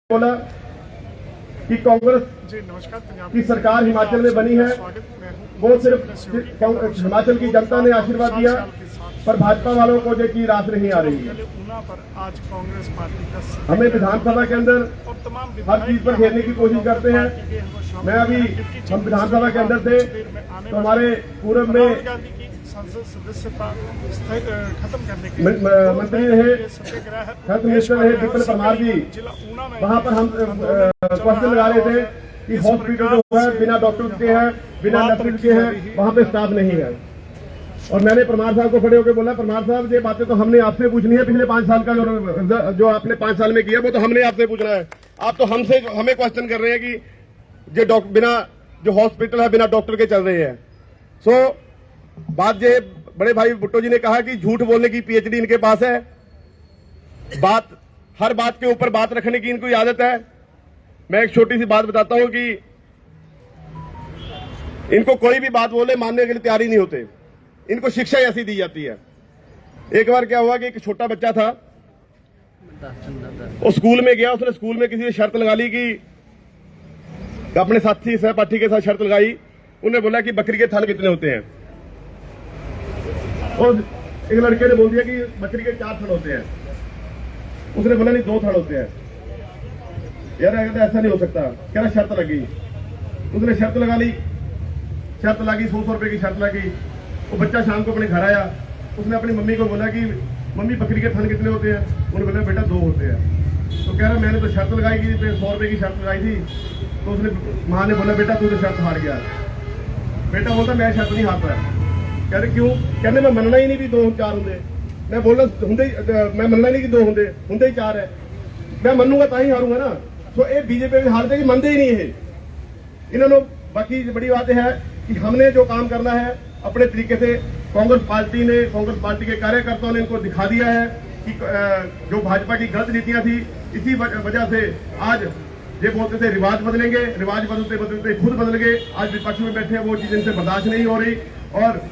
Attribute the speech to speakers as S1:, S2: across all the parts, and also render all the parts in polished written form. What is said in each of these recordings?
S1: बोला कि कांग्रेस
S2: जी नमस्कार।
S1: की सरकार हिमाचल में बनी है, वो सिर्फ हिमाचल की जनता ने आशीर्वाद दिया, पर भाजपा वालों को जो की रास नहीं आ रही है।
S2: पर आज कांग्रेस पार्टी का
S1: हमें विधानसभा के अंदर हर चीज पर घेरने की कोशिश करते हैं। मैं अभी हम विधानसभा के अंदर थे तो हमारे पूर्व में
S2: संसद सदस्यता खत्म करने के
S1: मंत्री रहे, हेल्थ मिनिस्टर रहे विपिन परमार जी, वहाँ पर हम क्वेश्चन लगा रहे थे कि हॉस्पिटल जो है बिना डॉक्टर के है, बिना नर्स के है, वहाँ पे स्टाफ नहीं है। और मैंने परमार साहब को खड़े होकर बोला, परमार साहब ये बातें तो हमने आपसे पूछनी है, पिछले 5 साल का जो आपने 5 साल में किया वो तो हमने आपसे पूछना है। आप तो हमें क्वेश्चन कर रहे हैं कि जो बिना जो हॉस्पिटल है बिना डॉक्टर के चल रहे हैं। बात ये बड़े भाई भुट्टो जी ने कहा कि झूठ बोलने की पीएचडी इनके पास है, हर बात के ऊपर बात रखने की इनको आदत है। मैं एक छोटी सी बात बताता हूं कि इनको कोई भी बात बोले मानने के लिए तैयार ही नहीं होते, इनको शिक्षा ऐसी दी जाती है। एक बार क्या हुआ कि एक छोटा बच्चा था, वो स्कूल में गया, उसने स्कूल में किसी ने शर्त लगा ली कि अपने साथी सहपाठी के साथ शर्त लगाई। उन्होंने बोला कि बकरी के थन कितने होते हैं, और एक लड़के ने बोल दिया कि बकरी के 4 थन होते हैं। उसने बोला नहीं 2 थन होते हैं। यार ऐसा नहीं हो सकता, कह रहा शर्त लगी। उसने शर्त लगा ली, शर्त लगी 100 रुपए की शर्त लगी। वो बच्चा शाम को अपने घर आया, उसने अपनी मम्मी को बोला कि मम्मी बकरी के थन कितने होते हैं। उन्होंने बोला बेटा 2 होते हैं। तो कह रहा मैंने तो शर्त लगाई कि 100 रुपए की शर्त लगाई थी। तो उसने माँ ने बोला बेटा तू तो शर्त हार गया। बेटा बोलता मैं शर्त नहीं हारता है। कह रहे क्यों? कहने मैं मनना ही नहीं भी 2 4 होंगे। मैं बोलना होंगे, मैं मनना नहीं कि 2 होंगे ही 4 है। मैं मनूंगा ता ही हारूंगा ना। तो ये बीजेपी भी हारते कि मनते ही नहीं है इन्होंने। बाकी बड़ी बात है कि हमने जो काम करना है अपने तरीके से, कांग्रेस पार्टी के कार्यकर्ताओं ने इनको दिखा दिया है कि जो भाजपा की गलत नीतियां थी, इसी वजह से आज ये बोलते थे रिवाज बदलेंगे, रिवाज बदलते बदलते खुद बदल गए। आज विपक्ष में बैठे हैं, वो चीज इनसे बर्दाश्त नहीं हो रही और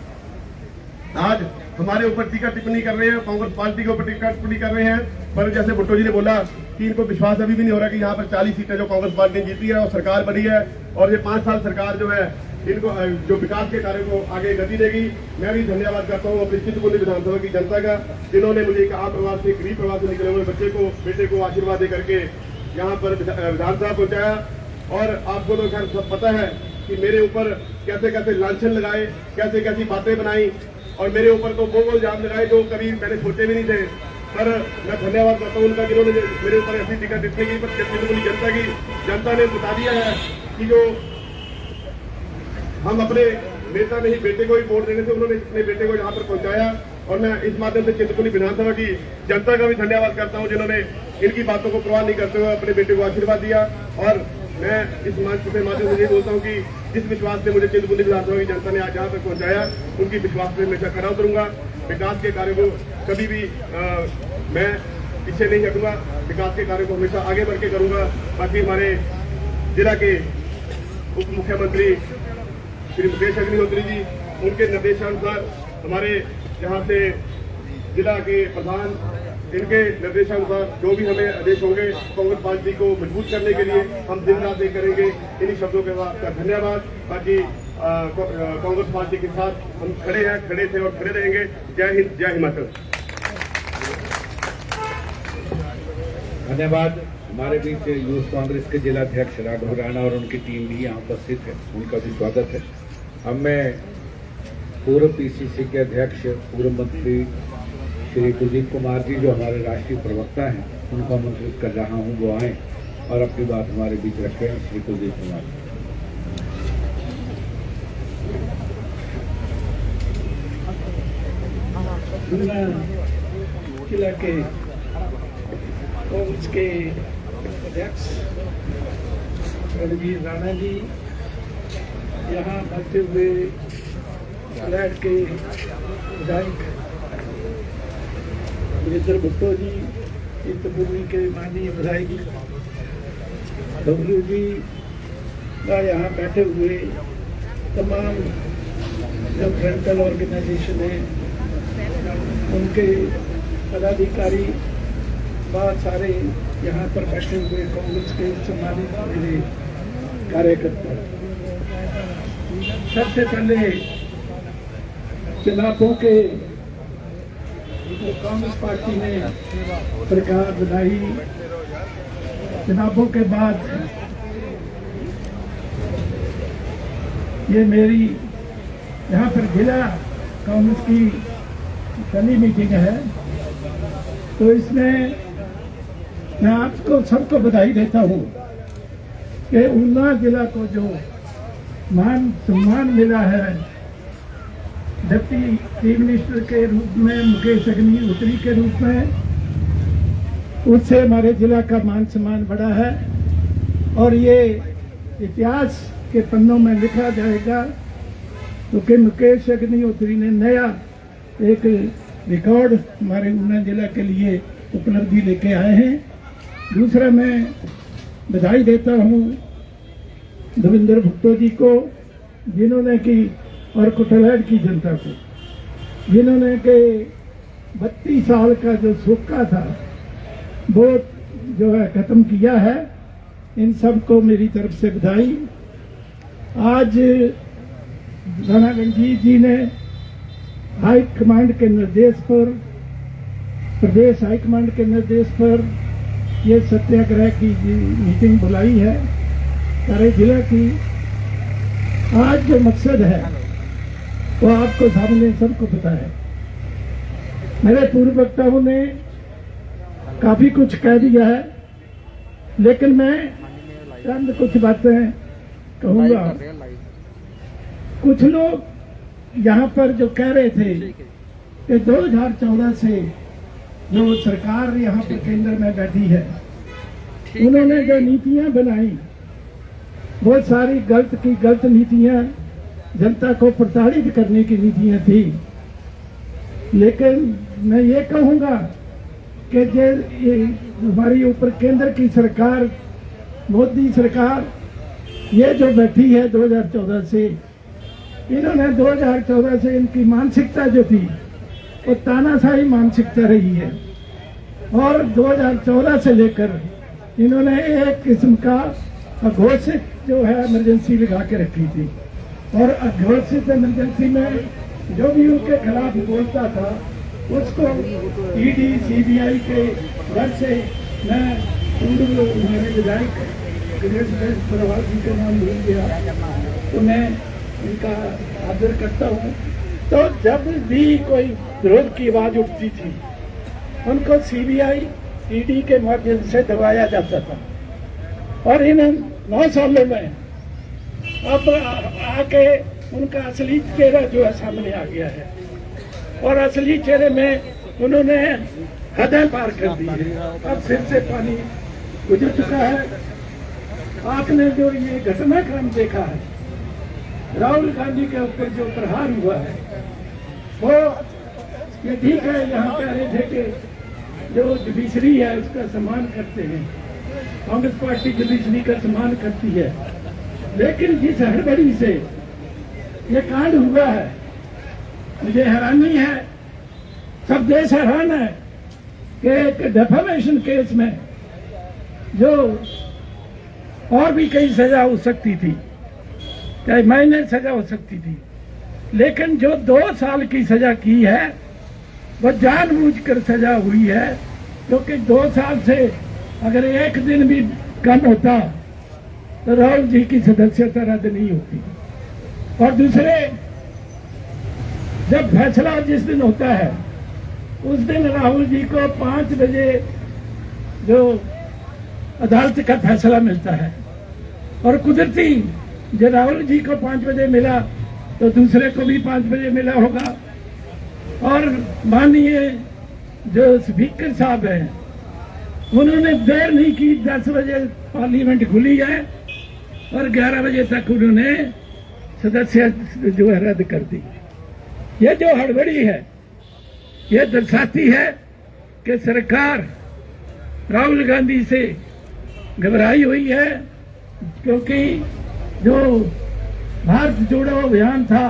S1: आज हमारे ऊपर टीका टिप्पणी कर रहे हैं, कांग्रेस पार्टी के ऊपर टीका टिप्पणी कर रहे हैं। पर जैसे भुट्टो जी ने बोला कि इनको विश्वास अभी भी नहीं हो रहा कि यहाँ पर 40 सीटें जो कांग्रेस पार्टी ने जीती है और सरकार बनी है, और ये 5 साल सरकार जो है इनको जो विकास के कार्य को आगे गति देगी। मैं भी धन्यवाद करता हूँ अपनी चिंतपूर्णी विधानसभा की जनता का, जिन्होंने मुझे एक आम प्रवास से, गरीब प्रवास से निकले हुए बेटे को आशीर्वाद दे करके यहाँ पर विधानसभा पहुंचाया। और आपको तो खैर सब पता है कि मेरे ऊपर कैसे कैसे लांछन लगाए, कैसे कैसी बातें बनाई, और मेरे ऊपर तो वो इल्जाम लगाए जो कभी मैंने सोचे भी नहीं थे। पर मैं धन्यवाद करता हूँ उनका, जिन्होंने मेरे ऊपर ऐसी टिकट टिप्पणी की। पर जनता ने बता दिया है कि जो हम अपने नेता नहीं बेटे को ही वोट देने से उन्होंने अपने बेटे को यहाँ पर पहुंचाया। और मैं इस माध्यम से चिंतपूर्णी विधानसभा की जनता का भी धन्यवाद करता हूँ, जिन्होंने इनकी बातों को परवाह नहीं करते हुए अपने बेटे को आशीर्वाद दिया। और मैं इस मंच के माध्यम से यही बोलता हूँ कि जिस विश्वास से मुझे चिंतपूर्णी विधानसभा की जनता ने आज यहाँ तक पहुंचाया, उनकी विश्वास पे हमेशा खड़ा उतरूंगा। विकास के कार्य को कभी भी मैं पीछे नहीं हटूंगा, विकास के कार्य को हमेशा आगे बढ़ के करूंगा। बाकी हमारे जिला के उप मुख्यमंत्री श्री मुकेश अग्निहोत्री जी, उनके निर्देशानुसार हमारे यहाँ से जिला के प्रधान, इनके निर्देशानुसार जो भी हमें आदेश होंगे कांग्रेस पार्टी को मजबूत करने के लिए हम दिन रात एक करेंगे। इन्हीं शब्दों के साथ धन्यवाद। बाकी कांग्रेस पार्टी के साथ हम खड़े थे और खड़े रहेंगे। जय हिंद, जय हिमाचल।
S3: धन्यवाद। हमारे बीच यूथ कांग्रेस के जिला अध्यक्ष राघव राणा और उनकी टीम भी यहाँ उपस्थित है, उनका भी स्वागत है। अब मैं पूर्व पीसीसी के अध्यक्ष, पूर्व मंत्री श्री कुलदीप कुमार जी, जो हमारे राष्ट्रीय प्रवक्ता हैं, उनको आमंत्रित कर रहा हूं वो आए और अपनी बात हमारे बीच रखें। श्री कुलदीप कुमार
S4: जिला के कांग्रेस के अध्यक्ष रणवीर राणा जी, यहाँ आते हुए फ्लैट के विधायक वीरेंद्र भुट्टो जी, चिंतपूर्णी के माननीय विधायक डब्ल्यू जी, यहाँ बैठे हुए तमाम जो फ्रंटल ऑर्गेनाइजेशन है उनके पदाधिकारी, बहुत सारे यहाँ पर बैठे हुए कांग्रेस के सम्मानित मेरे कार्यकर्ता, सबसे पहले चुनावों के कांग्रेस पार्टी ने सरकार बनाई, चुनावों के बाद ये मेरी यहाँ पर जिला कांग्रेस की पहली मीटिंग है, तो इसमें मैं आपको सबको बधाई देता हूँ कि ऊना जिला को जो मान सम्मान मिला है डिप्टी चीफ मिनिस्टर के रूप में, मुकेश अग्निहोत्री के रूप में, उससे हमारे जिला का मान सम्मान बढ़ा है और ये इतिहास के पन्नों में लिखा जाएगा क्योंकि मुकेश अग्निहोत्री ने नया एक रिकॉर्ड हमारे ऊना जिला के लिए उपलब्धि लेके आए हैं। दूसरा, मैं बधाई देता हूँ देवेंद्र भुट्टो जी को, जिन्होंने की, और कुटलैड की जनता को, जिन्होंने के 32 साल का जो सूखा था वो जो है खत्म किया है। इन सबको मेरी तरफ से बधाई। आज राणा रणजीत जी ने हाई कमांड के निर्देश पर, प्रदेश हाई कमांड के निर्देश पर ये सत्याग्रह की मीटिंग बुलाई है सारे जिला की। आज जो मकसद है वो आपको सामने सबको पता है। मेरे पूर्व वक्ताओं ने काफी कुछ कह दिया है, लेकिन मैं चंद कुछ बातें कहूंगा। कुछ लोग यहाँ पर जो कह रहे थे कि 2014 से जो सरकार यहाँ पर केंद्र में बैठी है, उन्होंने जो नीतियां बनाई बहुत सारी गलत नीतियां, जनता को प्रताड़ित करने की नीतियां थी। लेकिन मैं ये कहूंगा कि ये हमारी ऊपर केंद्र की सरकार, मोदी सरकार, ये जो बैठी है 2014 से, इन्होंने 2014 से इनकी मानसिकता जो थी वो तानाशाही मानसिकता रही है और 2014 से लेकर इन्होंने एक किस्म का अघोषित जो है इमरजेंसी लगा के रखी थी और अघोषित इमरजेंसी में जो भी उनके खिलाफ बोलता था उसको ईडी सीबीआई के घर से मैं मेरे विधायक गणेश प्रभाव जी का नाम भूल गया, तो मैं इनका आदर करता हूँ। तो जब भी कोई विरोध की आवाज उठती थी उनको सीबीआई ईडी के माध्यम से दबाया जाता था और इन 9 सालों में अब आके उनका असली चेहरा जो है सामने आ गया है और असली चेहरे में उन्होंने हदें पार कर दी है। अब सिर से पानी गुजर चुका है। आपने जो ये घटनाक्रम देखा है, राहुल गांधी के ऊपर जो प्रहार हुआ है, वो ये ठीक है, यहाँ कह रहे थे कि जो जुडिशरी है उसका सम्मान करते हैं, कांग्रेस पार्टी जुडिशरी का सम्मान करती है, लेकिन जिस हड़बड़ी से ये कांड हुआ है मुझे हैरानी है, सब देश हैरान है कि एक डेफेमेशन केस में जो और भी कई सजा हो सकती थी, चाहे महीने सजा हो सकती थी, लेकिन जो 2 साल की सजा की है वो जानबूझकर सजा हुई है, क्योंकि 2 साल से अगर एक दिन भी कम होता तो राहुल जी की सदस्यता रद्द नहीं होती। और दूसरे, जब फैसला जिस दिन होता है उस दिन राहुल जी को 5 बजे जो अदालत का फैसला मिलता है और कुदरती जब राहुल जी को 5 बजे मिला तो दूसरे को भी 5 बजे मिला होगा। और माननीय जो स्पीकर साहब हैं उन्होंने देर नहीं की, 10 बजे पार्लियामेंट खुली है और 11 बजे तक उन्होंने सदस्य जो है रद्द कर दी। ये जो हड़बड़ी है ये दर्शाती है कि सरकार राहुल गांधी से घबराई हुई है, क्योंकि जो भारत जोड़ो अभियान था,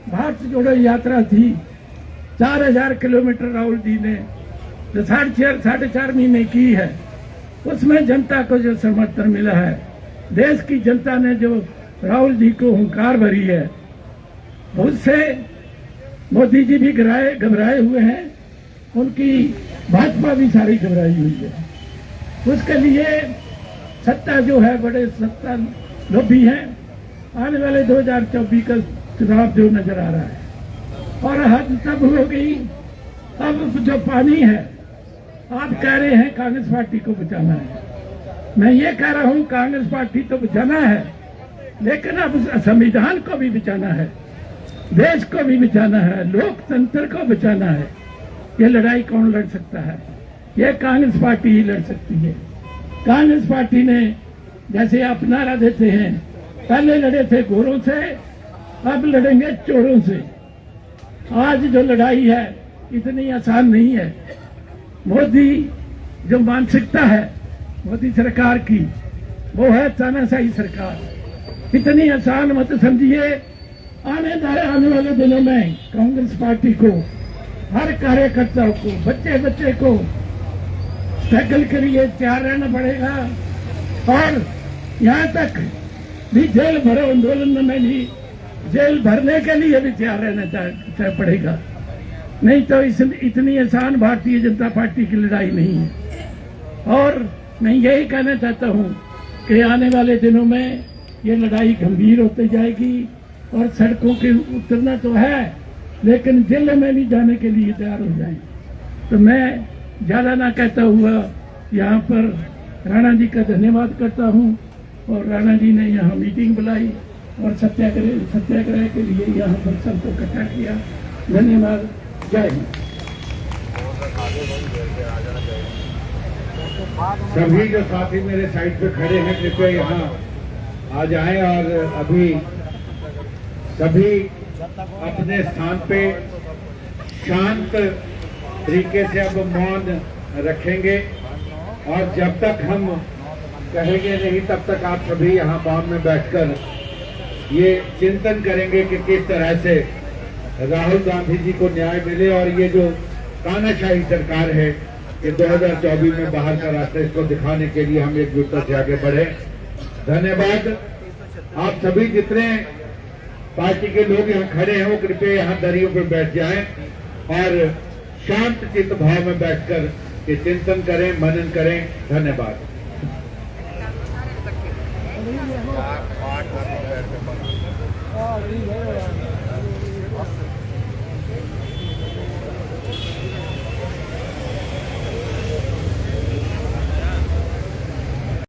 S4: भारत जोड़ो यात्रा थी, 4000 किलोमीटर राहुल जी ने जो 4.5 महीने की है, उसमें जनता को जो समर्थन मिला है, देश की जनता ने जो राहुल जी को हुंकार भरी है, उससे मोदी जी भी घबराए हुए हैं, उनकी भाजपा भी सारी घबराई हुई है। उसके लिए सत्ता जो है, बड़े सत्ता लोभी हैं। आने वाले 2024 का चुनाव जो नजर आ रहा है, और हद तब हो गई। अब जो पानी है, आप कह रहे हैं कांग्रेस पार्टी को बचाना है, मैं ये कह रहा हूं कांग्रेस पार्टी तो बचाना है, लेकिन अब संविधान को भी बचाना है, देश को भी बचाना है, लोकतंत्र को बचाना है। ये लड़ाई कौन लड़ सकता है? ये कांग्रेस पार्टी ही लड़ सकती है। कांग्रेस पार्टी ने जैसे आप नारा देते हैं, पहले लड़े थे गोरों से, अब लड़ेंगे चोरों से। आज जो लड़ाई है इतनी आसान नहीं है। मोदी जो मानसिकता है मोदी सरकार की, वो है तानाशाही सरकार। इतनी आसान मत समझिए। आने वाले दिनों में कांग्रेस पार्टी को, हर कार्यकर्ता को, बच्चे बच्चे को स्ट्रगल के लिए तैयार रहना पड़ेगा, और यहाँ तक भी जेल भरो आंदोलन में भी जेल भरने के लिए भी तैयार रहना पड़ेगा। नहीं तो इतनी आसान भारतीय जनता पार्टी की लड़ाई नहीं है। और मैं यही कहना चाहता हूं कि आने वाले दिनों में ये लड़ाई गंभीर होती जाएगी, और सड़कों के उतरना तो है, लेकिन जेल में भी जाने के लिए तैयार हो जाएं। तो मैं ज्यादा ना कहता हुआ यहाँ पर राणा जी का धन्यवाद करता हूँ, और राणा जी ने यहाँ मीटिंग बुलाई और सत्याग्रह के लिए यहाँ पर सबको इकट्ठा किया। धन्यवाद। जय हिंद।
S3: सभी जो साथी मेरे साइड पे खड़े हैं, कृपया यहाँ आ जाएं, और अभी सभी अपने स्थान पे शांत तरीके से अब मौन रखेंगे, और जब तक हम कहेंगे नहीं तब तक आप सभी यहाँ मौन में बैठकर ये चिंतन करेंगे कि किस तरह से राहुल गांधी जी को न्याय मिले, और ये जो तानाशाही सरकार है कि 2024 में बाहर का रास्ता, इसको दिखाने के लिए हम एकजुटता से आगे बढ़े। धन्यवाद। आप सभी जितने पार्टी के लोग यहाँ खड़े हैं वो कृपया यहाँ दरियों पर बैठ जाएं और शांत चित्त भाव में बैठकर ये चिंतन करें, मनन करें। धन्यवाद।
S5: हाँ